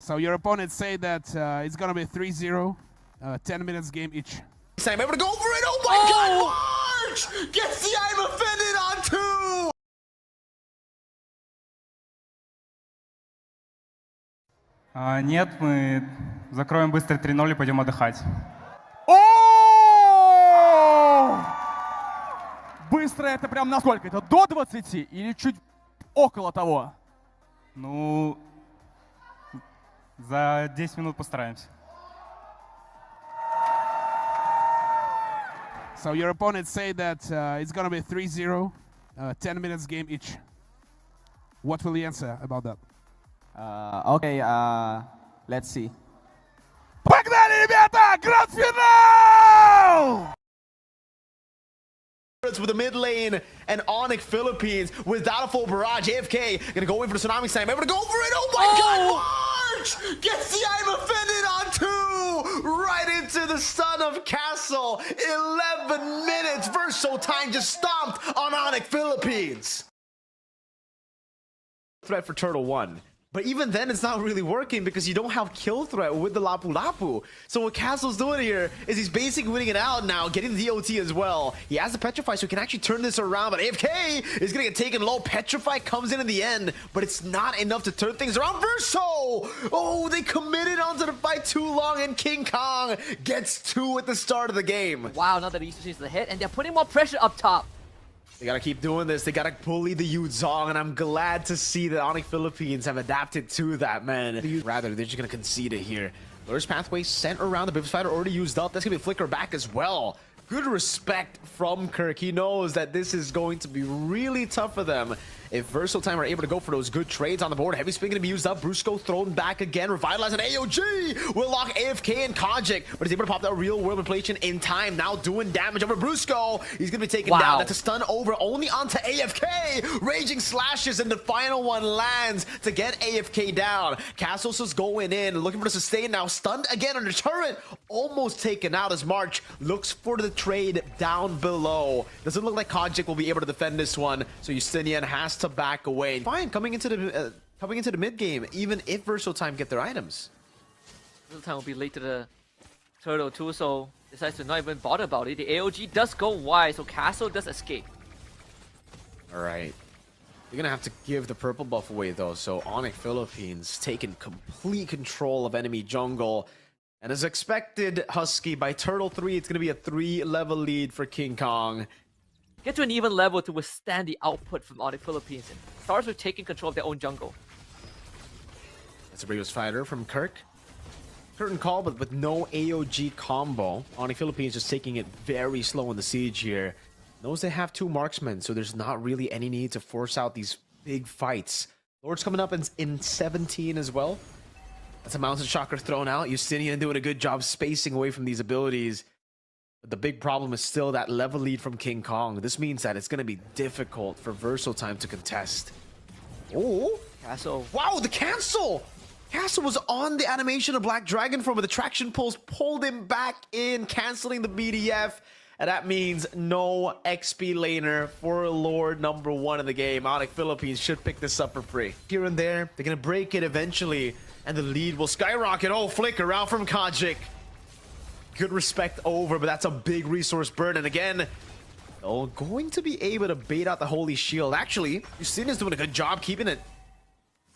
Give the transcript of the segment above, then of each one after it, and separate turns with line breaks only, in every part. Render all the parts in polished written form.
So your opponents say that it's gonna be 3-0, 10 minutes game each.
I'm able to go for it. Oh my God! March gets the I'm offended on 2.
Нет, мы закроем быстро 3-0 и пойдем отдыхать.
О! Быстро это прям насколько? Это до 20 или чуть около того?
Ну, за 10 минут постараемся.
So your opponents say that it's gonna be 3-0, 10 minutes game each. What will you answer about that?
Okay, let's see.
Погнали, ребята! Гранд-финал!
With the mid lane and ONIC Philippines without a full barrage. AFK gonna go in for the tsunami slam. Able to go for it. Oh my God! March gets the I'm offended on 2 right into the stun of Castle. 11 minutes. Verso time just stomped on ONIC Philippines. Threat for Turtle 1. But even then, it's not really working because you don't have kill threat with the Lapu Lapu. So what Castle's doing here is he's basically winning it out now, getting the DOT as well. He has the Petrify, so he can actually turn this around. But AFK is going to get taken low. Petrify comes in the end, but it's not enough to turn things around. Verso! Oh, they committed onto the fight too long, and K1ngkong gets 2 at the start of the game.
Wow, now that he's sees the hit, and they're putting more pressure up top.
They gotta keep doing this. They gotta bully the Yuzong, and I'm glad to see that ONIC Philippines have adapted to that, man. Rather, they're just gonna concede it here. Lur's pathway sent around. The Bibs fighter already used up. That's gonna be a flicker back as well. Good respect from Kirk. He knows that this is going to be really tough for them. If Verso time are able to go for those good trades on the board, heavy spin going to be used up. Brusco thrown back again, revitalize an AOG. Will lock AFK and Konjic, but he's able to pop that real world inflation in time. Now doing damage over Brusco. He's going to be taken down. That's a stun over only onto AFK. Raging slashes, and the final one lands to get AFK down. Castles is going in, looking for the sustain now. Stunned again under turret. Almost taken out as March looks for the trade down below. Doesn't look like Konjic will be able to defend this one, so Justinian has to back away. Fine, coming into the mid game, even if Verso time get their items.
Verso time will be late to the turtle too, so decides to not even bother about it. The AOG does go wide, so Castle does escape.
All right, you're gonna have to give the purple buff away though. So ONIC Philippines taking complete control of enemy jungle. And as expected, Husky, by Turtle 3, it's going to be a 3-level lead for K1ngkong.
Get to an even level to withstand the output from ONIC Philippines. And starts with taking control of their own jungle.
That's a Bravos fighter from Kirk. Curtain call, but with no AOG combo. ONIC Philippines just taking it very slow in the siege here. Knows they have 2 marksmen, so there's not really any need to force out these big fights. Lord's coming up in 17 as well. That's a Mountain Chakra thrown out. Justinian doing a good job spacing away from these abilities. But the big problem is still that level lead from K1ngkong. This means that it's going to be difficult for Verso time to contest. Oh!
Castle.
Wow, the cancel! Castle was on the animation of Black Dragon form, but the traction pulls pulled him back in, canceling the BDF. And that means no XP laner for Lord number 1 in the game. ONIC Philippines should pick this up for free. Here and there, they're going to break it eventually. And the lead will skyrocket. Oh, flicker out from Konjic. Good respect over, but that's a big resource burn. And again, oh, going to be able to bait out the Holy Shield. Actually, Justinian's doing a good job keeping it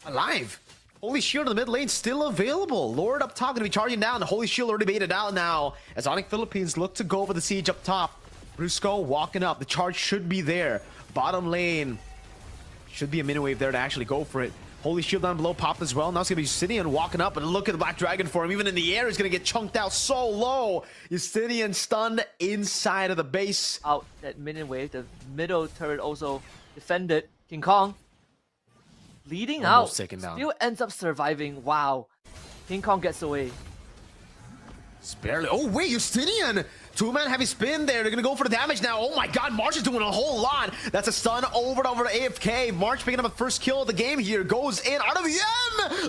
alive. Holy Shield in the mid lane still available. Lord up top going to be charging down. The Holy Shield already baited out now. As ONIC Philippines look to go for the siege up top. Brusco walking up. The charge should be there. Bottom lane should be a mini wave there to actually go for it. Holy Shield down below popped as well. Now it's going to be Justinian walking up, and look at the Black Dragon for him. Even in the air, he's going to get chunked out so low. Justinian stunned inside of the base.
Out that minion wave, the middle turret also defended. K1ngkong leading
Almost
out,
taken down.
still ends up surviving. Wow. K1ngkong gets away.
It's barely. Oh, wait, Justinian! 2-man heavy spin there. They're going to go for the damage now. Oh my God, March is doing a whole lot. That's a stun over to AFK. March picking up a first kill of the game here. Goes in out of the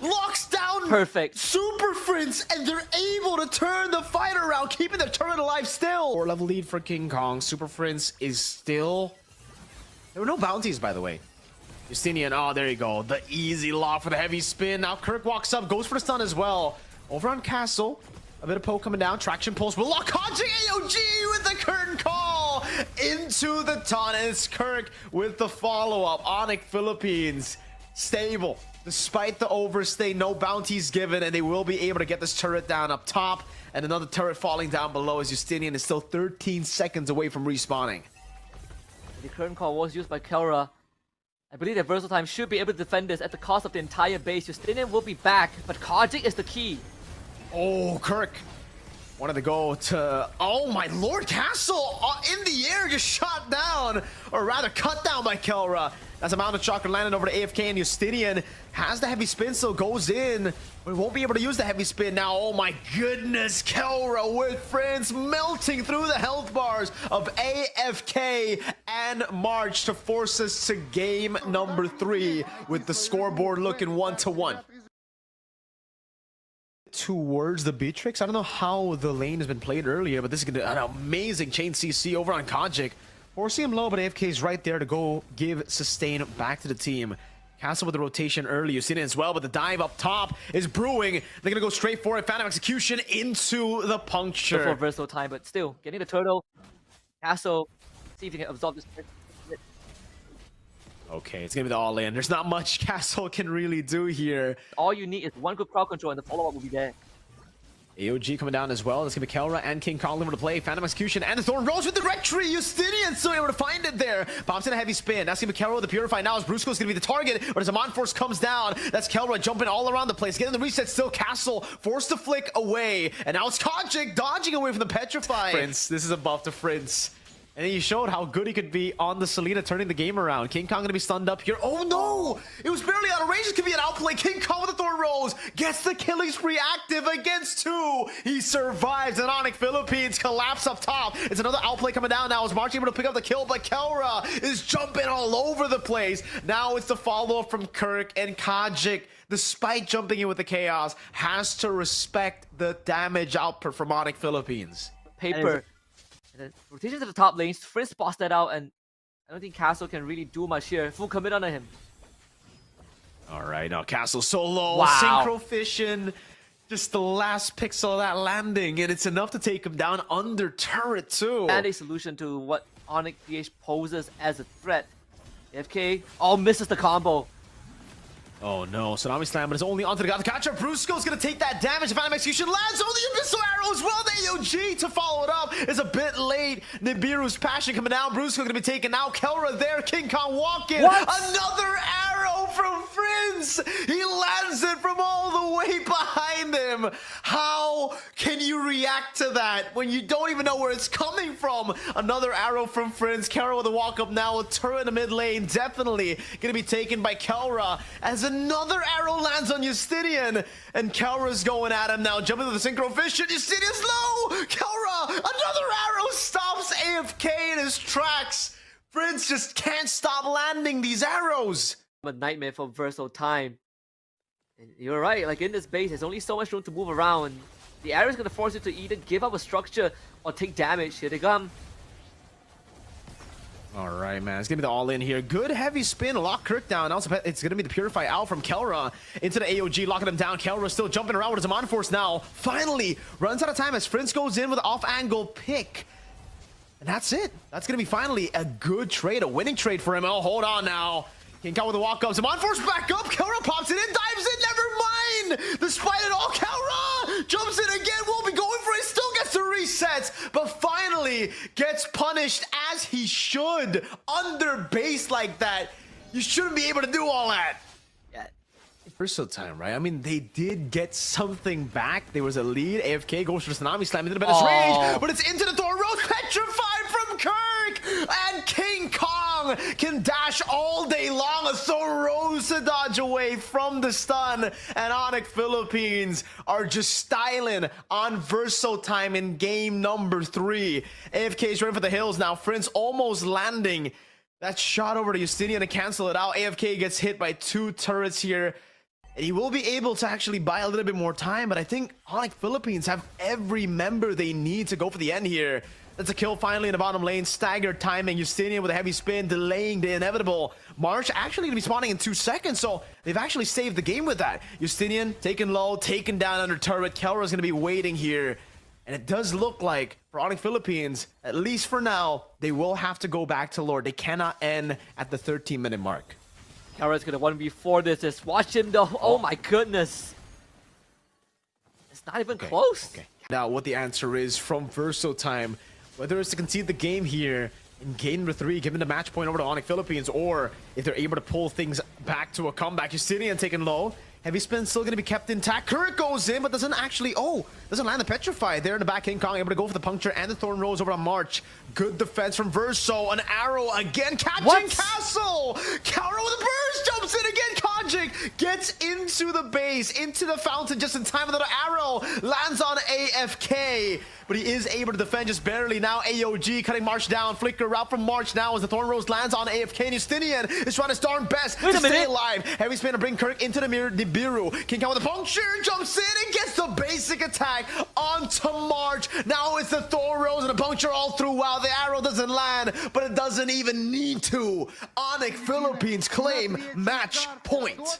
M! Locks down.
Perfect.
Super Prince, and they're able to turn the fight around, keeping the turret alive still. 4-level lead for K1ngkong. Super Prince is still... There were no bounties, by the way. Justinian, oh, there you go. The easy lock for the heavy spin. Now Kirk walks up, goes for the stun as well. Over on Castle. A bit of poke coming down. Traction pulse will lock Conjing AOG with the curtain call into the taunt. And it's Kirk with the follow-up. ONIC Philippines, stable. Despite the overstay, no bounties given, and they will be able to get this turret down up top. And another turret falling down below as Justinian is still 13 seconds away from respawning.
The current call was used by Kelra. I believe that Verso time should be able to defend this at the cost of the entire base. Justinian will be back, but Kajik is the key.
Oh, Kirk wanted to go to... Oh, my Lord, Castle in the air, just shot down, or rather cut down by Kelra. That's a Mountain Chakra landing over to AFK, and Justinian has the heavy spin, so goes in, but won't be able to use the heavy spin now. Oh my goodness, Kelra with friends melting through the health bars of AFK and March to force us to game number 3 with the scoreboard looking 1-1. Towards the Beatrix. I don't know how the lane has been played earlier, but this is gonna be an amazing chain CC over on Kajik. Forcing him low, but AFK is right there to go give sustain back to the team. Castle with the rotation early. You've seen it as well, but the dive up top is brewing. They're gonna go straight for it. Phantom execution into the puncture.
Before Verso time, but still getting the turtle. Castle, see if he can absorb this.
Okay, it's gonna be the all-in. There's not much Castle can really do here.
All you need is one good crowd control and the follow-up will be there.
AOG coming down as well. That's gonna be Kelra and K1ngkong over to play. Phantom execution and the Thorn Rose with the Rectory. Justinian still able to find it there. Pops in a heavy spin. That's gonna be Kelra with the Purify. Now as Brusco's gonna be the target, but as a Force comes down, that's Kelra jumping all around the place. Getting the reset still. Castle forced to flick away. And now it's Kajik dodging away from the Petrify. Prince, this is a buff to Prince. And he showed how good he could be on the Selena, turning the game around. K1ngkong gonna be stunned up here. Oh no! It was barely out of range. It could be an outplay. K1ngkong with the Thorn Rose gets the killing spree active against 2. He survives, and ONIC Philippines collapse up top. It's another outplay coming down now. Is March able to pick up the kill, but Kelra is jumping all over the place. Now it's the follow-up from Kirk, and Kajik, despite jumping in with the chaos, has to respect the damage output from ONIC Philippines.
Paper. And then rotation to the top lanes. Friends spots that out, and I don't think Castle can really do much here. Full commit on him.
All right, now Castle solo.
Wow.
Synchro Fission. Just the last pixel of that landing, and it's enough to take him down under turret too.
And a solution to what ONIC PH poses as a threat. AFK all misses the combo.
Oh no, Tsunami Slam, but it's only onto the guy to catch up. Brusco's gonna take that damage. The Phantom execution lands on the Abyssal Arrow as well. The AOG to follow it up is a bit late. Nibiru's passion coming down. Brusco gonna be taken out. Kelra there. K1ngkong walking. Another arrow from Friends. He lands it from all the way behind him. How can you react to that when you don't even know where it's coming from? Another arrow from Friends. Kelra with a walk up now. A turret in the mid lane. Definitely gonna be taken by Kelra as another arrow lands on Justinian, and Kelra's going at him now, jumping to the Synchro Fission. Justinian's low! Kelra, another arrow stops AFK in his tracks. Prince just can't stop landing these arrows.
A nightmare for Verso time. And you're right, like in this base, there's only so much room to move around. The arrow is going to force you to either give up a structure or take damage. Here they come.
All right, man. It's going to be the all-in here. Good heavy spin. Lock Kirk down. Also, it's going to be the Purify out from Kelra into the AOG, locking him down. Kelra still jumping around with his Force now. Finally, runs out of time as Prince goes in with an off-angle pick. And that's it. That's going to be finally a good trade, a winning trade for him. Oh, hold on now. K1ngkong with the walk-ups. Force back up. Kelra pops it in, dives in. Never mind. Despite it all, Kelra jumps in again. Won't be going for it. Still gets the resets, but finally gets punished as he should. Under base like that, you shouldn't be able to do all that.
Yeah.
Verso time, right? I mean, they did get something back. There was a lead. AFK goes for the Tsunami Slam into the Menace range, but it's into the Thorn Rose. Petrified from Kirk, and K1ngkong can dash all day long. A Thorn Rose to dodge away from the stun, and ONIC Philippines are just styling on Verso time in game number 3. AFK is running for the hills now. Friends almost landing that shot over to Justinian to cancel it out. AFK gets hit by 2 turrets here. And he will be able to actually buy a little bit more time, but I think ONIC Philippines have every member they need to go for the end here. That's a kill finally in the bottom lane. Staggered timing. Justinian with a heavy spin, delaying the inevitable. March actually gonna be spawning in 2 seconds, so they've actually saved the game with that. Justinian taken low, taken down under turret. Kelra's gonna be waiting here. And it does look like for ONIC Philippines, at least for now, they will have to go back to Lord. They cannot end at the 13-minute mark.
Kelra's gonna 1v4 this. Just watch him though. Oh my goodness. It's not even close.
Okay. Now what the answer is from Verso time, whether it's to concede the game here in game number 3, giving the match point over to ONIC Philippines, or if they're able to pull things back to a comeback. Justinian taken low. Heavy spin still going to be kept intact. Kirk goes in, but doesn't actually... Oh, doesn't land the Petrify. There in the back, K1ngkong able to go for the puncture and the Thorn Rose over on March. Good defense from Verso. An arrow again. Catching Castle. Kelra with a burst. Jumps in again. Konjik gets into the base, into the fountain just in time. Another arrow lands on AFK. But he is able to defend just barely. Now AOG cutting March down. Flicker route from March now as the Thorn Rose lands on AFK. Justinian is trying his darn best to stay alive. Heavy spin to bring Kirk into the mirror. Biru. K1ngkong with a puncture, jumps in and gets the basic attack onto March. Now it's the Thorn Rose and a puncture all throughout. The arrow doesn't land, but it doesn't even need to. ONIC Philippines claim match point.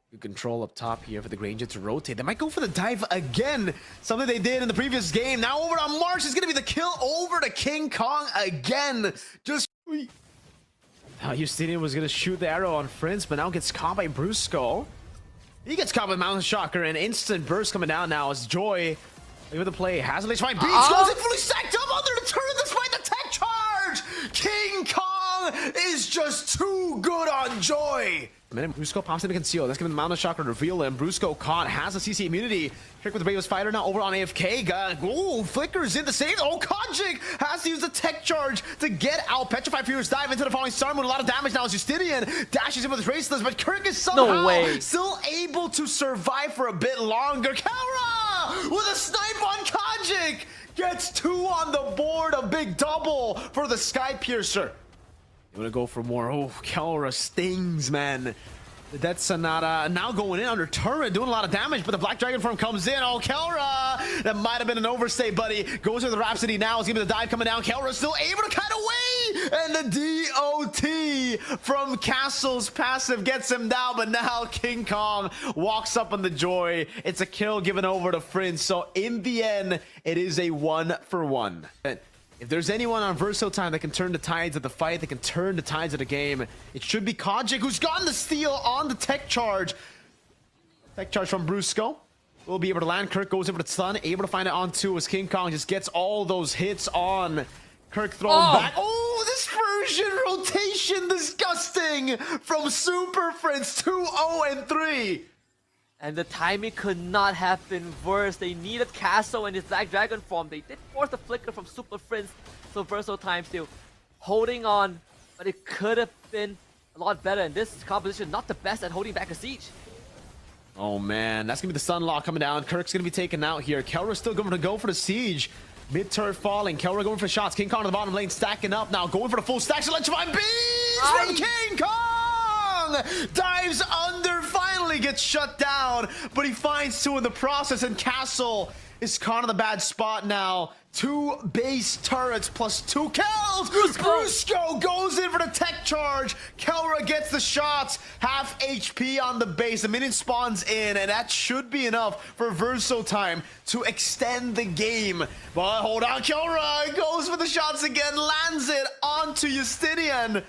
Good control up top here for the Granger to rotate. They might go for the dive again. Something they did in the previous game. Now over on March is going to be the kill over to K1ngkong again. Just... Now Justinian was going to shoot the arrow on Prince, but now gets caught by Brusco. He gets caught by Mountain Shocker, and instant burst coming down now as Joy, look at the play, has a fine beats, goes in fully stacked up under the turret despite the tech charge. K1ngkong is just too good on Joy. Brusco pops into conceal. That's giving the Mountain Shocker to reveal him. Brusco caught, has a CC immunity. Trick with the bravest fighter now over on AFK. Ooh, flickers in the save. Oh, Konjik has to use the tech charge to get out. Petrified Furious dive into the falling star with a lot of damage now as Justinian dashes in with his raceless, but Kirk is somehow still able to survive for a bit longer. Kelra with a snipe on Konjik gets 2 on the board. A big double for the Sky Piercer. I'm gonna go for more. Oh, Kelra stings, man. The Death Sonata now going in under turret, doing a lot of damage, but the Black Dragon form comes in. Oh, Kelra! That might have been an overstay, buddy. Goes with the Rhapsody now. It's gonna be the dive coming down. Kelra still able to cut away! And the DOT from Castle's passive gets him down, but now K1ngkong walks up on the Joy. It's a kill given over to Prince. So in the end, it is a 1-for-1. If there's anyone on Verso time that can turn the tides of the fight, that can turn the tides of the game, it should be Konjik, who's gotten the steal on the tech charge. Tech charge from Brusco. Will be able to land. Kirk goes over to stun, able to find it on 2 as K1ngkong just gets all those hits on. Kirk thrown back. Oh, this version rotation, disgusting from Super Prince 2-0-3.
And the timing could not have been worse. They needed Castle and his Black Dragon form. They did force the flicker from Super Prince, so Verso time still holding on, but it could have been a lot better. And this composition, not the best at holding back a siege.
Oh man, that's gonna be the stun lock coming down. Kirk's gonna be taken out here. Kelra's still going to go for the siege. Mid turret falling. Kelra going for shots. K1ngkong to the bottom lane, stacking up now, going for the full stack. Electrifying beams from K1ngkong! Dives under, finally gets shut down, but he finds 2 in the process, and Castle is caught in the bad spot now. 2 base turrets plus 2 kills. Brusco goes in for the tech charge. Kelra gets the shots. Half HP on the base. The minion spawns in, and that should be enough for Verso time to extend the game. But hold on, Kelra goes for the shots again, lands it onto Justinian.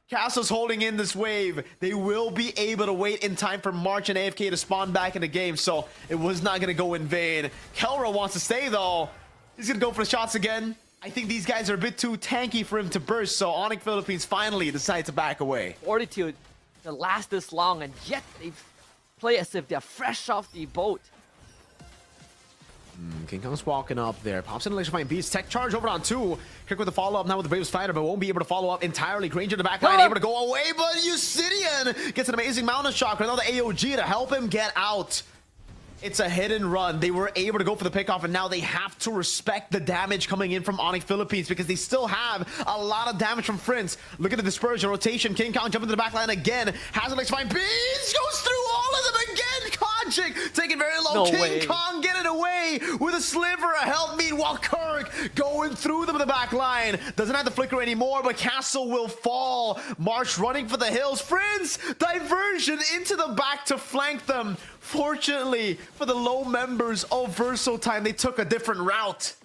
Castle's holding in this wave. They will be able to wait in time for March and AFK to spawn back in the game, so it was not going to go in vain. Kelra wants to stay, though. He's going to go for the shots again. I think these guys are a bit too tanky for him to burst, so ONIC Philippines finally decide to back away.
Fortitude to last this long, and yet they play as if they're fresh off the boat.
K1ngkong's walking up there. Pops in electrifying beast. Tech charge over on 2. Kirk with the follow-up now with the bravest fighter, but won't be able to follow up entirely. Granger in the back line, able to go away, but Justinian gets an amazing Mountain Shocker. Now the AOG to help him get out. It's a hit and run. They were able to go for the pickoff, and now they have to respect the damage coming in from ONIC Philippines because they still have a lot of damage from Prince. Look at the dispersion, rotation. K1ngkong jumping to the back line again. Has electrifying beast, goes through all of them again. Kojic taking very low.
No
King
way.
Kong getting away with a sliver of health. Meanwhile, Kirk going through them in the back line. Doesn't have the flicker anymore, but Castle will fall. March running for the hills. Friends, diversion into the back to flank them. Fortunately for the low members of Verso Time, they took a different route.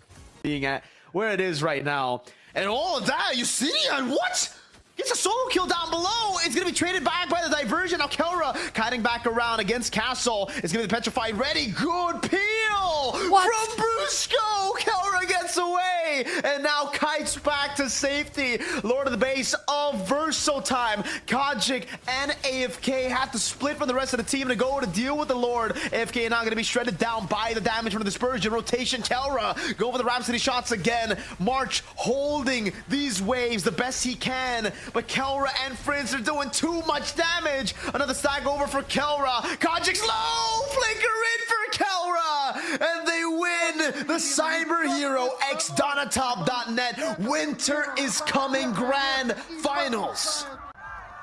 Being at where it is right now. And all of that, you see, and what? Gets a solo kill down below. It's going to be traded back by the diversion. Now Kelra kiting back around against Castle. It's going to be petrified ready. Good peel from Brusco. Kelra gets away and now kites back to safety. Lord of the base of Verso Time. Kojic and AFK have to split from the rest of the team to go to deal with the Lord. AFK now going to be shredded down by the damage from the dispersion. Rotation. Kelra go for the Rhapsody shots again. March holding these waves the best he can. But Kelra and friends are doing too much damage. Another stack over for Kelra. Kojic's low. Flicker in for Kelra. And they win the Cyber Hero X Donatop.net Winter is Coming Grand Finals.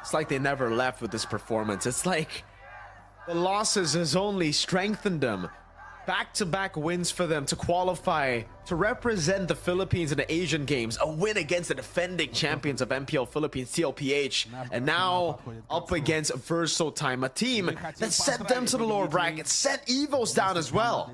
It's like they never left with this performance. It's like the losses has only strengthened them. Back-to-back wins for them to qualify to represent the Philippines in the Asian Games. A win against the defending champions of MPL Philippines, TLPH. And now up against Verso Time, a team that sent them to the lower bracket, sent Evos down as well.